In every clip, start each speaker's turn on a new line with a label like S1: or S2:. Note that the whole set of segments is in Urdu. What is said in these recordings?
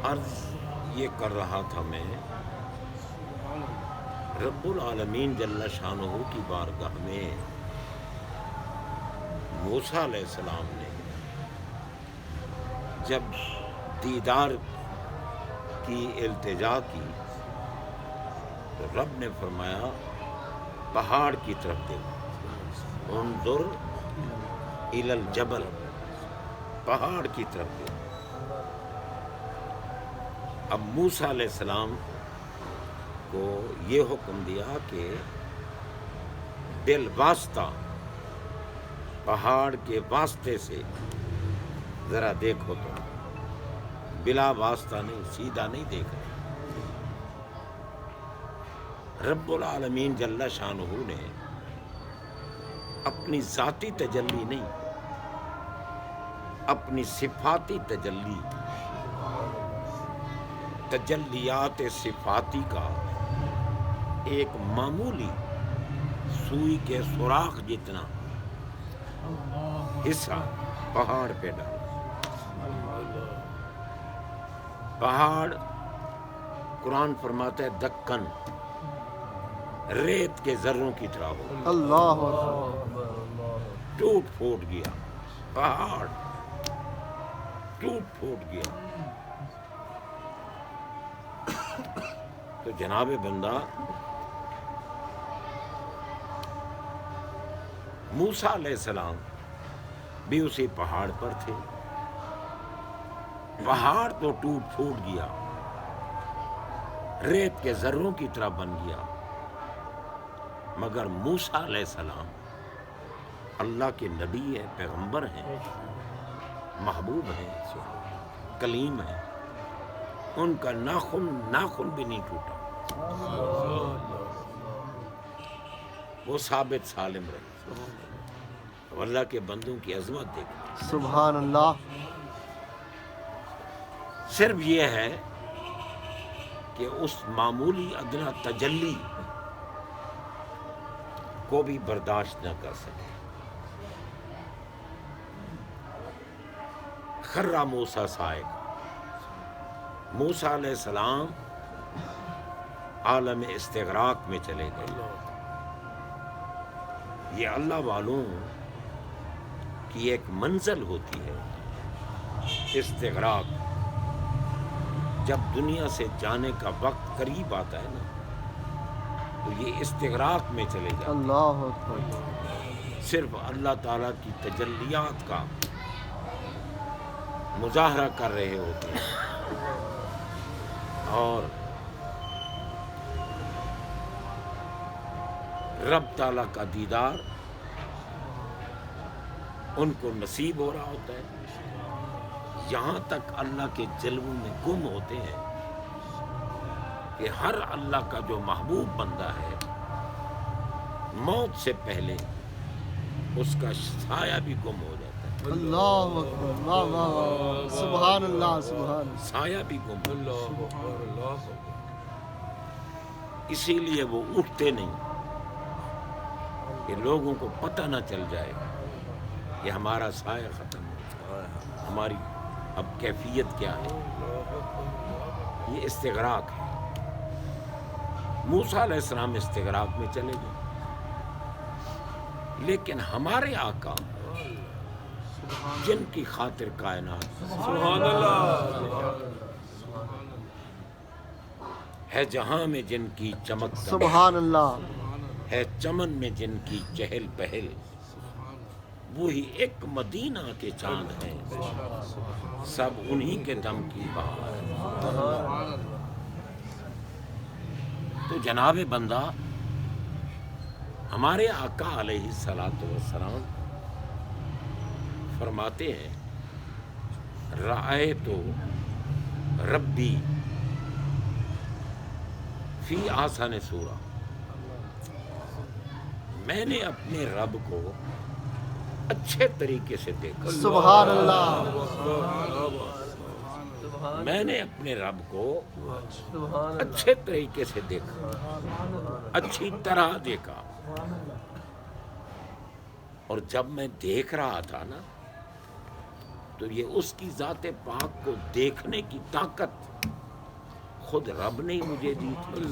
S1: عرض یہ کر رہا تھا میں، رب العالمین جل شانہ کی بارگاہ میں موسیٰ علیہ السلام نے جب دیدار کی التجا کی تو رب نے فرمایا پہاڑ کی طرف دیکھو، انظر الی الجبل، پہاڑ کی طرف دیکھو۔ اب موسیٰ علیہ السلام کو یہ حکم دیا کہ بالواسطہ، پہاڑ کے واسطے سے ذرا دیکھو تو، بلا واسطہ نہیں، سیدھا نہیں دیکھ رہے۔ رب العالمین جل شانہ نے اپنی ذاتی تجلی نہیں، اپنی صفاتی تجلی، تجلیات صفاتی کا ایک معمولی سوئی کے سوراخ جتنا حصہ پہاڑ پہ ڈالا۔ پہاڑ قرآن فرماتا ہے دکن، ریت کے ذروں کی طرح ہو،
S2: اللہ
S1: ٹوٹ پھوٹ گیا، پہاڑ ٹوٹ پھوٹ گیا۔ تو جناب بندہ موسیٰ علیہ السلام بھی اسی پہاڑ پر تھے، پہاڑ تو ٹوٹ پھوٹ گیا، ریت کے ذروں کی طرح بن گیا، مگر موسیٰ علیہ السلام اللہ کے نبی ہیں، پیغمبر ہیں، محبوب ہیں، کلیم ہیں، ان کا ناخن بھی نہیں ٹوٹا، وہ ثابت سالم رہے۔ اللہ کے بندوں کی عظمت دیکھیں،
S2: سبحان اللہ۔
S1: صرف یہ ہے کہ اس معمولی ادنا تجلی کو بھی برداشت نہ کر سکے۔ خرّ موسیٰ صاعقہ، موسیٰ علیہ السلام عالم استغراق میں چلے گئے۔ یہ اللہ والوں کی ایک منزل ہوتی ہے، استغراق۔ جب دنیا سے جانے کا وقت قریب آتا ہے نا تو یہ استغراق میں چلے جاتے ہیں،
S2: اللہ اکبر۔
S1: صرف اللہ تعالیٰ کی تجلیات کا مظاہرہ کر رہے ہوتے ہیں، اور رب تعالیٰ کا دیدار ان کو نصیب ہو رہا ہوتا ہے، یہاں تک اللہ کے جلووں میں گم ہوتے ہیں کہ ہر اللہ کا جو محبوب بندہ ہے موت سے پہلے اس کا سایہ بھی گم ہو جاتا ہے،
S2: اللہ اکبر، واہ واہ واہ، سبحان اللہ، سبحان اللہ۔
S1: سایہ بھی گم ہو جاتا ہے، اسی لیے وہ اٹھتے نہیں کہ لوگوں کو پتہ نہ چل جائے کہ ہمارا سایہ ختم ہو چکا ہے، ہماری اب کیفیت کیا ہے۔ یہ استغراق ہے۔ موسیٰ علیہ السلام استغراق میں چلے گئے، لیکن ہمارے آقا جن کی خاطر کائنات
S3: سبحان اللہ،
S1: ہے، جہاں میں جن کی چمک دمک،
S2: سبحان اللہ۔
S1: ہے چمن میں جن کی چہل پہل، وہی ایک مدینہ کے چاند ہیں، سب انہی کے دم کی بہار ہے۔ تو جناب بندہ ہمارے آقا علیہ الصلاۃ والسلام فرماتے ہیں رأیت ربی فی احسن صورہ، میں نے اپنے رب کو اچھے طریقے سے دیکھا،
S2: سبحان اللہ،
S1: میں نے اپنے رب کو اچھے طریقے سے دیکھا، اچھی طرح دیکھا، اور جب میں دیکھ رہا تھا نا تو یہ اس کی ذات پاک کو دیکھنے کی طاقت خود رب نے ہی مجھے دی تھی.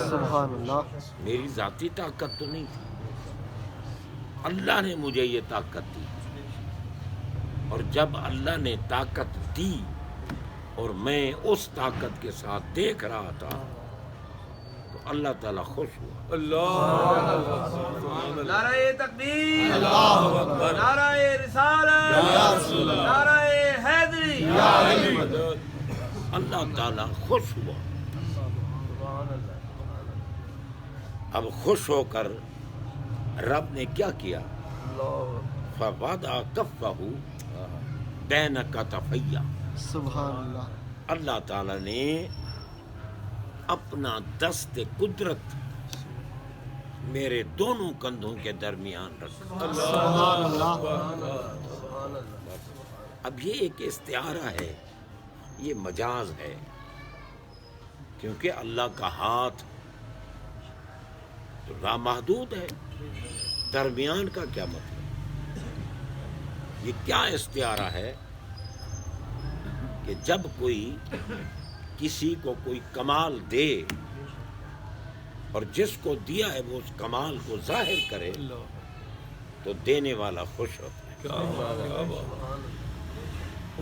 S2: سبحان اللہ.
S1: میری ذاتی طاقت تو نہیں تھی، اللہ نے مجھے یہ طاقت دی. اور جب اللہ نے طاقت دی اور میں اس طاقت کے ساتھ دیکھ رہا تھا تو اللہ تعالیٰ خوش ہوا.
S3: نعرہ تکبیر، نعرہ رسالت، نعرہ حیدری.
S1: اللہ تعالیٰ خوش ہوا. اب خوش ہو کر رب نے کیا کیا؟ فَوَضَعَ كَفَّهُ بَيْنَ كَتَفَيَّ.
S2: سبحان اللہ.
S1: اللہ تعالیٰ نے اپنا دست قدرت میرے دونوں کندھوں کے درمیان رکھا.
S2: سبحان اللہ.
S1: اب یہ ایک استعارہ ہے، یہ مجاز ہے، کیونکہ اللہ کا ہاتھ تو لامحدود ہے. درمیان کا کیا مطلب؟ یہ کیا استعارہ ہے کہ جب کوئی کسی کو کوئی کمال دے اور جس کو دیا ہے وہ اس کمال کو ظاہر کرے تو دینے والا خوش ہوتا ہے.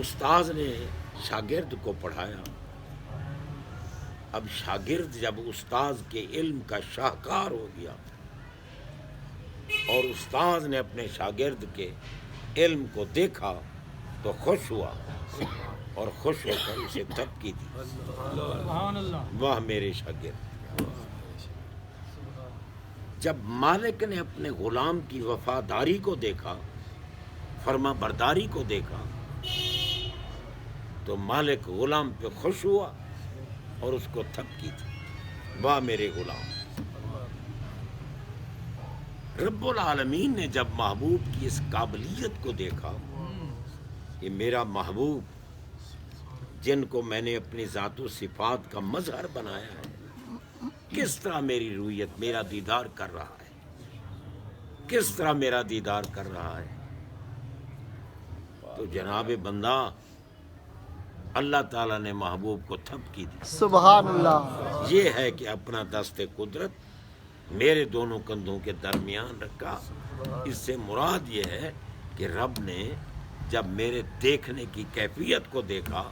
S1: استاذ نے شاگرد کو پڑھایا. اب شاگرد جب استاذ کے علم کا شاہکار ہو گیا اور استاذ نے اپنے شاگرد کے علم کو دیکھا تو خوش ہوا اور خوش ہو کر اسے تھپکی دی. واہ میرے شاگرد. جب مالک نے اپنے غلام کی وفاداری کو دیکھا، فرما برداری کو دیکھا تو مالک غلام پہ خوش ہوا اور اس کو تھپکی دی. واہ میرے غلام. رب العالمین نے جب محبوب کی اس قابلیت کو دیکھا، یہ میرا محبوب جن کو میں نے اپنی ذات و صفات کا مظہر بنایا ہے، کس طرح میری رویت میرا دیدار کر رہا ہے، کس طرح میرا دیدار کر رہا ہے. تو جناب بندہ اللہ تعالیٰ نے محبوب کو تھپکی دی.
S2: سبحان اللہ.
S1: یہ ہے کہ اپنا دست قدرت میرے دونوں کندھوں کے درمیان رکھا. اس سے مراد یہ ہے کہ رب نے جب میرے دیکھنے کی کیفیت کو دیکھا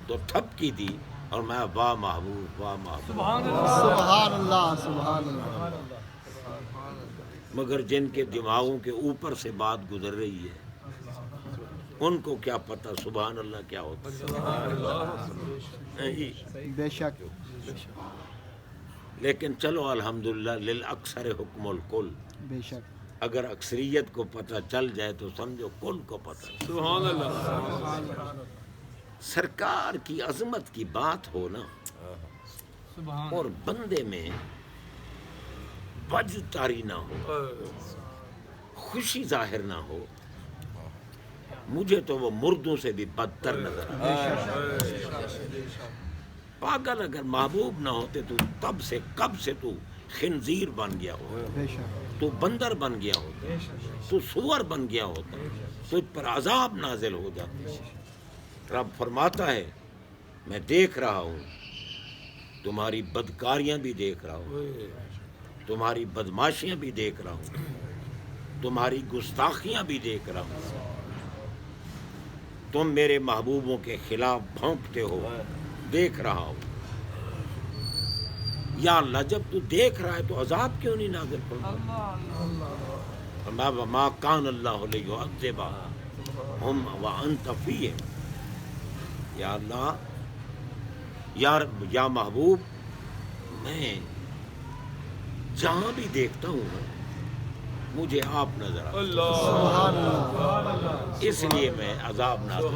S1: تو تھپکی دی اور میں واہ محبوب واہ محبوب.
S2: سبحان اللہ. سبحان اللہ.
S1: مگر جن کے دماغوں کے اوپر سے بات گزر رہی ہے ان کو کیا پتہ سبحان اللہ کیا ہوتا ہے.
S2: بے شک.
S1: لیکن چلو الحمدللہ للاکثر حکم الکل.
S2: بے شک.
S1: اگر اکثریت کو پتہ چل جائے تو سمجھو کل کو پتہ.
S3: سبحان اللہ.
S1: سرکار کی عظمت کی بات ہو نا اور بندے میں وجد طاری نہ ہو، خوشی ظاہر نہ ہو، مجھے تو وہ مردوں سے بھی بدتر نظر آتا. پاگل اگر محبوب نہ ہوتے تو تب سے کب سے تو خنزیر بن گیا ہو،
S2: بے شک.
S1: تو بندر بن گیا ہوتا، تو سور بن گیا ہوتا، تو پر عذاب نازل ہو جاتا. رب فرماتا ہے میں دیکھ رہا ہوں، تمہاری بدکاریاں بھی دیکھ رہا ہوں، تمہاری بدماشیاں بھی دیکھ رہا ہوں، تمہاری گستاخیاں بھی دیکھ رہا ہوں. تم میرے محبوبوں کے خلاف بھونکتے ہو، دیکھ رہا ہوں. یا اللہ جب تو دیکھ رہا ہے تو عذاب کیوں نہیں نازل فرماتا؟ وما کان اللہ لیعذبہم وانت فیہم. یا اللہ یا محبوب میں جہاں بھی دیکھتا ہوں مجھے آپ نظر آتے
S2: سبحان اللہ.
S1: اس لیے میں عذاب نازل.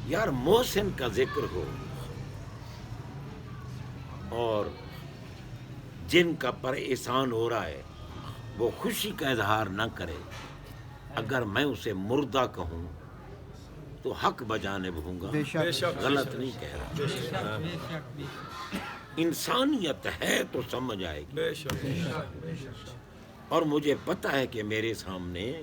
S1: یار محسن کا ذکر ہو اور جن کا پر احسان ہو رہا ہے وہ خوشی کا اظہار نہ کرے، اگر میں اسے مردہ کہوں تو حق بجانب ہوں گا،
S2: بے شک.
S1: غلط نہیں کہہ رہا. انسانیت ہے تو سمجھ آئے گی.
S3: بے شک.
S1: اور مجھے پتہ ہے کہ میرے سامنے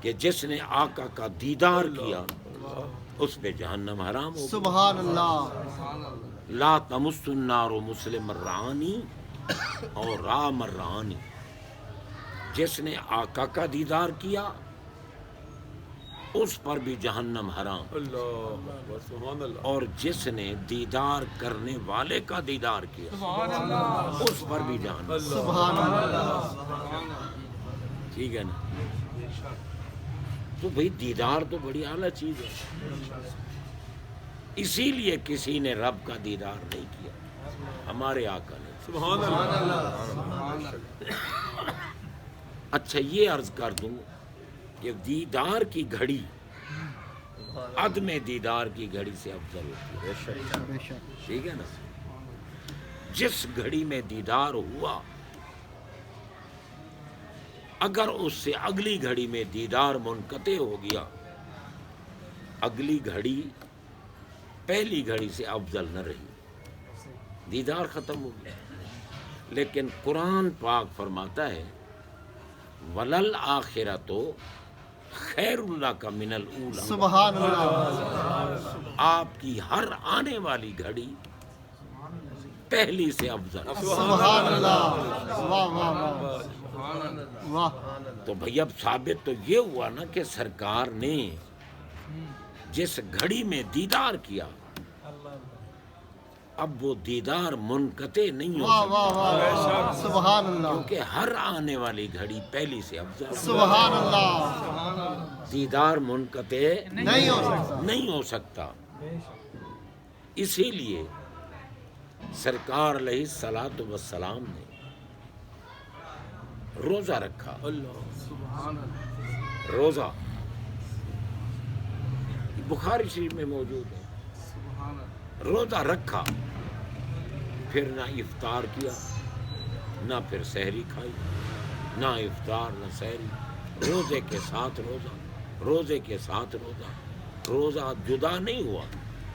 S1: کہ جس نے آقا کا دیدار کیا اس پہ جہنم حرام ہو گئی۔
S2: سبحان اللہ
S1: لا تمس النار مسلم الرانی اور رام الرانی، جس نے آقا کا دیدار کیا اس پر بھی جہنم حرام،
S3: اللہ سبحان اللہ
S1: اور جس نے دیدار کرنے والے کا دیدار کیا اس پر بھی جہنم۔
S2: سبحان اللہ
S1: ٹھیک ہے نا؟ تو بھئی دیدار تو بڑی اعلیٰ چیز ہے، اسی لیے کسی نے رب کا دیدار نہیں کیا، ہمارے آقا نے۔
S3: سبحان اللہ
S1: اچھا یہ عرض کر دوں کہ دیدار کی گھڑی عدم دیدار کی گھڑی سے افضل ہوتی ہے،
S2: بے شک
S1: ٹھیک ہے نا؟ جس گھڑی میں دیدار ہوا اگر اس سے اگلی گھڑی میں دیدار منقطع ہو گیا، اگلی گھڑی پہلی گھڑی سے افضل نہ رہی، دیدار ختم ہو گیا۔ لیکن قرآن پاک فرماتا ہے ولل آخرتو خیر اللہ کا من الاولی،
S2: سبحان اللہ
S1: آپ کی ہر آنے والی گھڑی پہلی سے افضل۔
S2: سبحان اللہ واہ واہ واہ واہ
S1: تو بھئی اب ثابت تو یہ ہوا نا کہ سرکار نے جس گھڑی میں دیدار کیا اب وہ دیدار منقطع نہیں ہو
S2: واہ
S1: سکتا،
S2: واہ واہ سبحان اللہ
S1: کیونکہ ہر آنے والی گھڑی پہلی سے افضل۔
S2: سبحان اللہ
S1: دیدار منقطع
S2: نہیں ہو سکتا
S1: نہیں ہو سکتا، اسی لیے سرکار علیہ الصلاۃ والسلام نے روزہ رکھا۔ روزہ بخاری شریف میں موجود ہے، روزہ رکھا پھر نہ افطار کیا نہ پھر سحری کھائی، نہ افطار نہ سحری، روزے کے ساتھ روزہ، روزے کے ساتھ روزہ، روزہ جدا نہیں ہوا۔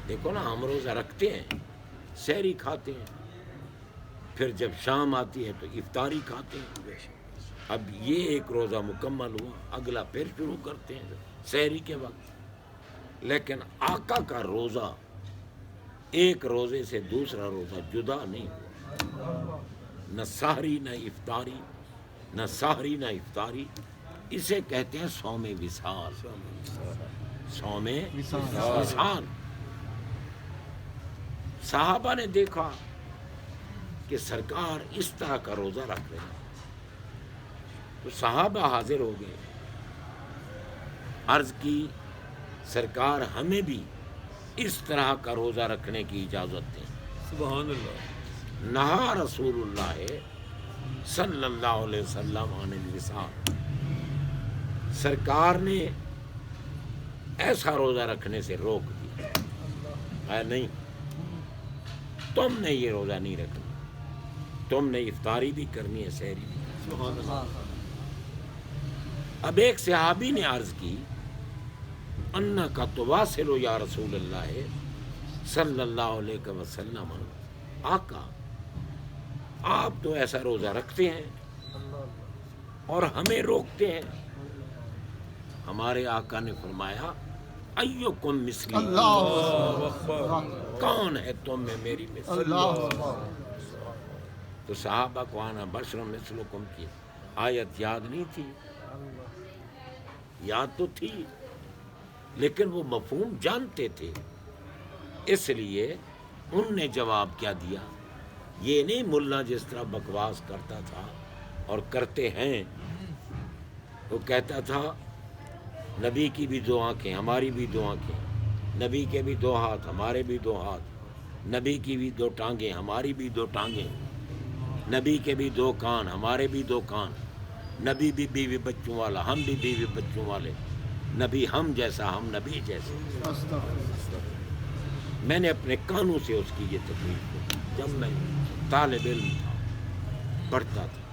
S1: دیکھو نا ہم روزہ رکھتے ہیں، سحری کھاتے ہیں، پھر جب شام آتی ہے تو افطاری کھاتے ہیں، اب یہ ایک روزہ مکمل ہوا، اگلا پھر شروع کرتے ہیں سحری کے وقت۔ لیکن آقا کا روزہ ایک روزے سے دوسرا روزہ جدا نہیں ہوا، نہ سحری نہ افطاری، نہ سحری نہ افطاری، اسے کہتے ہیں صوم وصال، صوم وصال۔ صحابہ نے دیکھا کہ سرکار اس طرح کا روزہ رکھ رہے ہیں تو صحابہ حاضر ہو گئے، عرض کی سرکار ہمیں بھی اس طرح کا روزہ رکھنے کی اجازت دیں۔
S3: سبحان اللہ
S1: نہا رسول اللہ صلی اللہ علیہ وسلم عن الوصال، سرکار نے ایسا روزہ رکھنے سے روک دیا، ہے نہیں تم نے یہ روزہ نہیں رکھنا، تم نے افطاری بھی کرنی ہے سحری بھی۔
S3: سبحان اللہ
S1: اب ایک صحابی نے عرض کی انا کا تواصل یا رسول اللہ صلی اللہ علیہ وسلم، آقا آپ تو ایسا روزہ رکھتے ہیں اور ہمیں روکتے ہیں۔ ہمارے آقا نے فرمایا ایکم مثلی،
S2: اللہ
S1: کون ہے تم میں میری مثل؟
S2: اللہ
S1: تو صحابہ کو آنا بشر مثلکم کی آیت یاد نہیں تھی، یاد تو تھی لیکن وہ مفہوم جانتے تھے، اس لیے ان نے جواب کیا دیا، یہ نہیں ملا جس طرح بکواس کرتا تھا اور کرتے ہیں، وہ کہتا تھا نبی کی بھی دو آنکھیں ہماری بھی دو آنکھیں، نبی کے بھی دو ہاتھ ہمارے بھی دو ہاتھ، نبی کی بھی دو ٹانگیں ہماری بھی دو ٹانگیں، نبی کے بھی دو کان ہمارے بھی دو کان، نبی بھی بیوی بچوں والا ہم بھی بیوی بچوں والے، نبی ہم جیسا ہم نبی جیسے۔ میں نے اپنے کانوں سے اس کی یہ تقریر کی جب میں طالب علم تھا، پڑھتا تھا،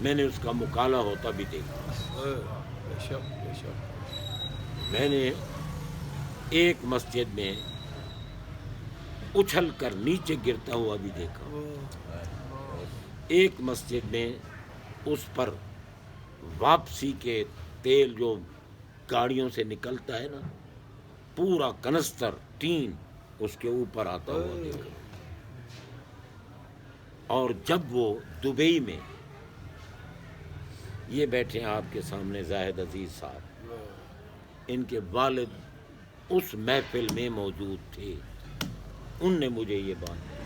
S1: میں نے اس کا مکالمہ ہوتا بھی دیکھا،
S3: بے شک بے شک
S1: میں نے ایک مسجد میں اچھل کر نیچے گرتا ہوا بھی دیکھا، ایک مسجد میں اس پر واپسی کے تیل جو گاڑیوں سے نکلتا ہے نا، پورا کنستر ٹین اس کے اوپر آتا ہوا دیکھا۔ اور جب وہ دبئی میں، یہ بیٹھے ہیں آپ کے سامنے زاہد عزیز صاحب، ان کے والد اس محفل میں موجود تھے، ان نے مجھے یہ بات کہی۔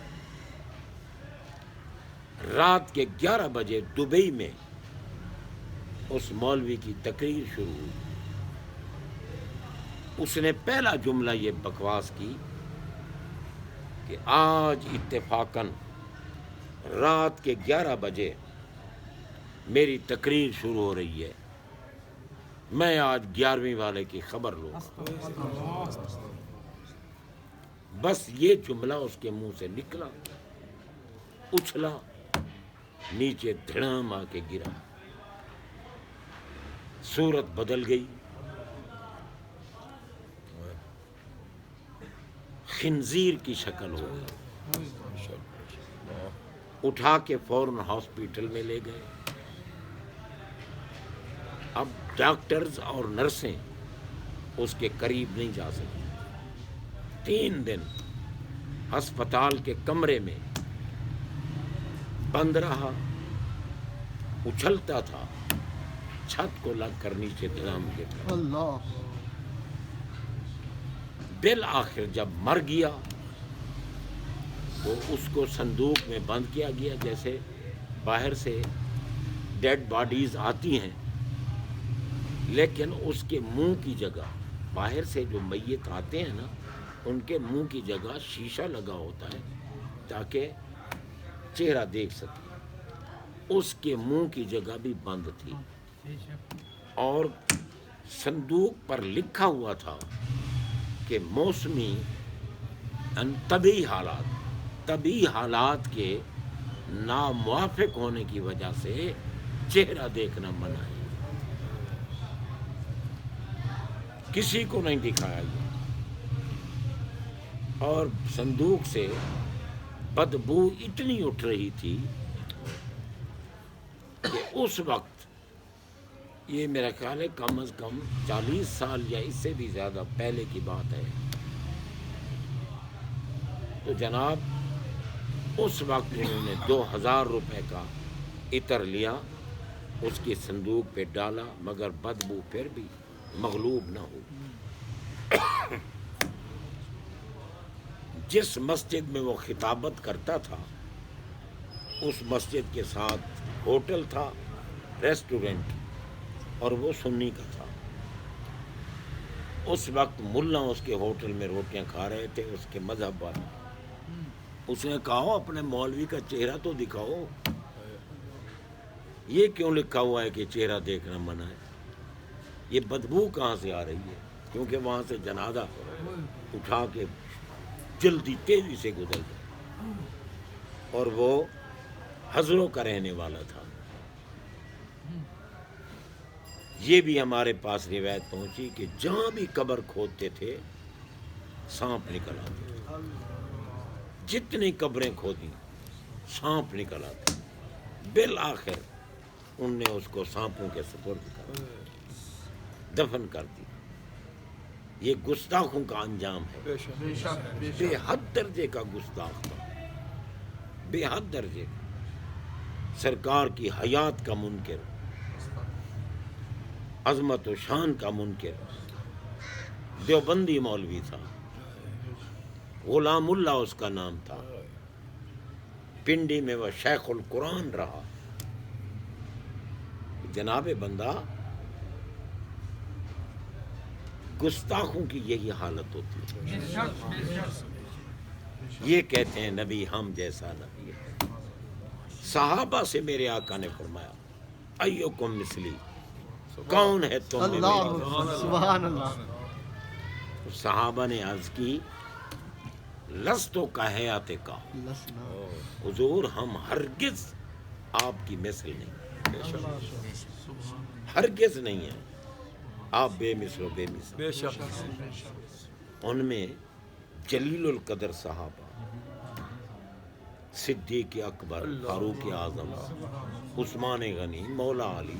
S1: رات کے 11 بجے دبئی میں اس مولوی کی تقریر شروع ہوئی۔ اس نے پہلا جملہ یہ بکواس کی کہ آج اتفاقاً رات کے 11 بجے میری تقریر شروع ہو رہی ہے، میں آج 11ویں والے کی خبر لوں گا۔ بس یہ جملہ اس کے منہ سے نکلا، اچھلا، نیچے دھڑام آ کے گرا، صورت بدل گئی، خنزیر کی شکل ہو گئی۔ اٹھا کے فوراً ہاسپٹل میں لے گئے۔ اب ڈاکٹرز اور نرسیں اس کے قریب نہیں جا سکتی۔ 3 دن ہسپتال کے کمرے میں بند رہا، اچھلتا تھا، چھت کو لگ کر نیچے دھڑام کے پڑا۔
S2: اللہ
S1: بالآخر جب مر گیا تو اس کو صندوق میں بند کیا گیا، جیسے باہر سے ڈیڈ باڈیز آتی ہیں، لیکن اس کے منہ کی جگہ، باہر سے جو میت آتے ہیں نا، ان کے منہ کی جگہ شیشہ لگا ہوتا ہے تاکہ چہرہ دیکھ سکے۔ اس کے منہ کی جگہ بھی بند تھی، اور صندوق پر لکھا ہوا تھا کہ موسمی طبی حالات کے ناموافق ہونے کی وجہ سے چہرہ دیکھنا منع ہے۔ کسی کو نہیں دکھایا گیا، اور صندوق سے بدبو اتنی اٹھ رہی تھی کہ اس وقت، یہ میرا خیال ہے کم از کم 40 سال یا اس سے بھی زیادہ پہلے کی بات ہے، تو جناب اس وقت انہوں نے 2000 روپے کا عطر لیا، اس کی صندوق پہ ڈالا، مگر بدبو پھر بھی مغلوب نہ ہو۔ جس مسجد میں وہ خطابت کرتا تھا، اس مسجد کے ساتھ ہوٹل تھا، ریسٹورنٹ، اور وہ سنی کا تھا۔ اس وقت ملا اس کے ہوٹل میں روٹیاں کھا رہے تھے، اس کے مذہب والے۔ اس نے کہا اپنے مولوی کا چہرہ تو دکھاؤ، یہ کیوں لکھا ہوا ہے کہ چہرہ دیکھنا منع ہے؟ یہ بدبو کہاں سے آ رہی ہے؟ کیونکہ وہاں سے جنازہ اٹھا کے جلدی تیزی سے گزر گیا، اور وہ ہزروں کا رہنے والا تھا۔ یہ بھی ہمارے پاس روایت پہنچی کہ جہاں بھی قبر کھودتے تھے سانپ نکل آتے تھے، جتنی قبریں کھودی سانپ نکل آتے۔ بالآخر ان نے اس کو سانپوں کے سپرد کر دفن کر دی۔ یہ گستاخوں کا انجام ہے، بے حد درجے کا گستاخ تھا، بے حد درجے کا، سرکار کی حیات کا منکر، عظمت و شان کا منکر، دیوبندی مولوی تھا، غلام اللہ اس کا نام تھا، پنڈی میں وہ شیخ القرآن رہا۔ جناب بندہ، گستاخوں کی یہی حالت ہوتی ہے۔ یہ کہتے ہیں نبی ہم جیسا نبی ہے۔ صحابہ سے میرے آقا نے فرمایا ایوکم مثلی، کون ہے تم میں
S2: اللہ
S1: میرے؟
S2: سبحان اللہ
S1: صحابہ نے عرض کی لستو کا حیات کا،
S2: لسنا
S1: حضور ہم ہرگز آپ کی مثل نہیں، ہرگز نہیں ہے، آپ بے مثل و بے مثل۔
S3: بے شک
S1: ان میں جلیل القدر صحابہ، صدیق اکبر، فاروق اعظم، عثمان غنی، مولا علی،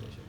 S3: بے شک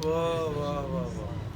S3: واہ واہ واہ واہ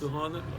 S3: سبحان اللہ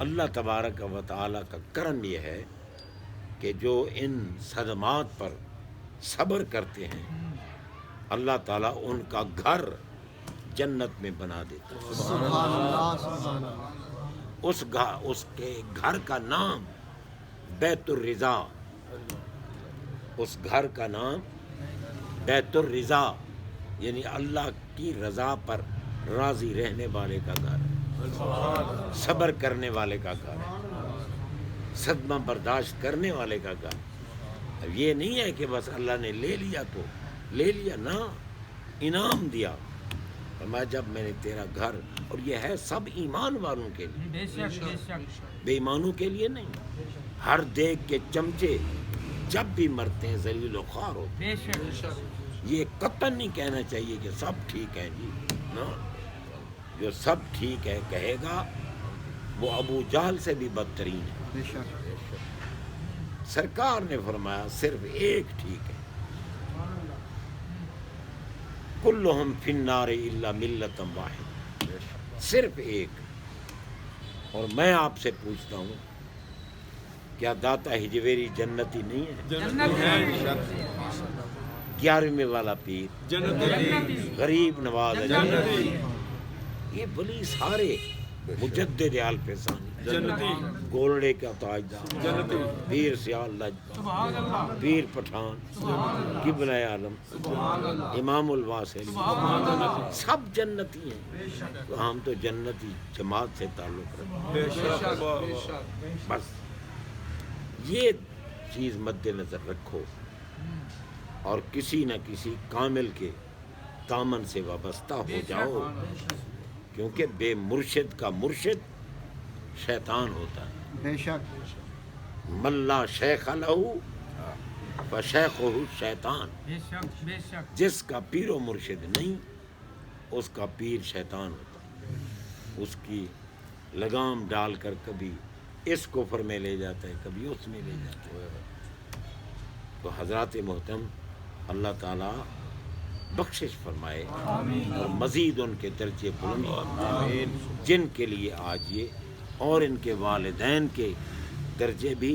S1: اللہ تبارک و تعالیٰ کا کرم یہ ہے کہ جو ان صدمات پر صبر کرتے ہیں اللہ تعالیٰ ان کا گھر جنت میں بنا دیتا ہے.
S2: سبحان اللہ سبحان اللہ.
S1: اس کے گھر کا نام بیت الرضا، اس گھر کا نام بیت الرضا یعنی اللہ کی رضا پر راضی رہنے والے کا گھر، صبر کرنے والے کا گھر، صدمہ برداشت کرنے والے کا گھر. اب یہ نہیں ہے کہ بس اللہ نے لے لیا تو لے لیا، نہ انعام دیا. فرمایا جب میں نے تیرا گھر، اور یہ ہے سب ایمان والوں کے لیے، بے ایمانوں کے لیے نہیں. ہر دیگ کے چمچے جب بھی مرتے ہیں ذلیل و خوار ہوتے ہیں. یہ قطعاً نہیں کہنا چاہیے کہ سب ٹھیک ہے جی، نہ. جو سب ٹھیک ہے کہے گا وہ ابو جہل سے بھی بدترین ہے.
S2: بے شک.
S1: سرکار نے فرمایا صرف ایک ٹھیک ہے، کلہم فی النار الا ملۃ واحد، صرف ایک. اور میں آپ سے پوچھتا ہوں کیا داتا ہجویری جنتی نہیں ہے؟ 11ویں والا پیر غریب نواز ہے جنتی. یہ بلی سارے مجدد آلپ ثانی، گولڑے کا تاجدار، پیر سیال لج، پیر پٹھان، قبلہ عالم، امام الواسل، سب جنتی ہیں. تو ہم تو جنتی جماعت سے تعلق رکھتے ہیں. بس یہ چیز مد نظر رکھو اور کسی نہ کسی کامل کے دامن سے وابستہ ہو جاؤ، کیونکہ بے مرشد کا مرشد شیطان ہوتا ہے.
S2: بے شک.
S1: ملا شیخ لہو فشیخہ شیطان، جس کا پیر و مرشد نہیں اس کا پیر شیطان ہوتا ہے. اس کی لگام ڈال کر کبھی اس کفر میں لے جاتا ہے کبھی اس میں لے جاتا ہے. تو حضرات محترم اللہ تعالیٰ بخشش فرمائے اور مزید ان کے درجے بلند فرمائے، جن کے لیے آج یہ اور ان کے والدین کے درجے بھی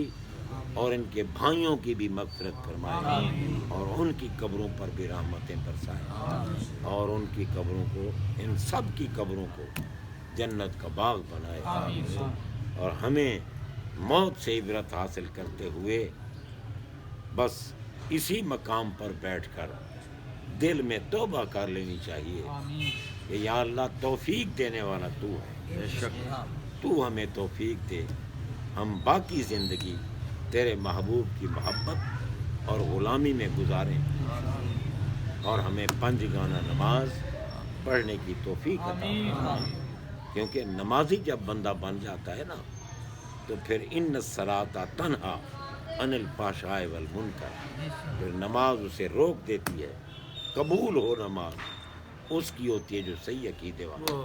S1: اور ان کے بھائیوں کی بھی مغفرت فرمائے اور ان کی قبروں پر بھی رحمتیں برسائے اور ان کی قبروں کو، ان سب کی قبروں کو جنت کا باغ بنائے اور ہمیں موت سے عبرت حاصل کرتے ہوئے بس اسی مقام پر بیٹھ کر دل میں توبہ کر لینی چاہیے کہ یا اللہ توفیق دینے والا تو ہے، تو ہمیں توفیق دے، ہم باقی زندگی تیرے محبوب کی محبت اور غلامی میں گزاریں اور ہمیں 5 گانا نماز پڑھنے کی توفیق عطا فرمائے. کیونکہ نمازی جب بندہ بن جاتا ہے نا تو پھر ان الصلاۃ تنہا عن الفحشاء والمنکر، پھر نماز اسے روک دیتی ہے. قبول ہو نماز اس کی ہوتی ہے جو صحیح عقیدے والا.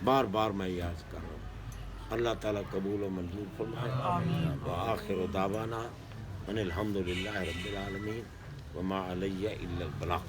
S1: بار بار میں یاد کر رہا ہوں. اللہ تعالیٰ قبول و منظور فرمائے. وآخر دعوانا ان الحمد للہ رب العالمین وما علیہ الا البلاغ.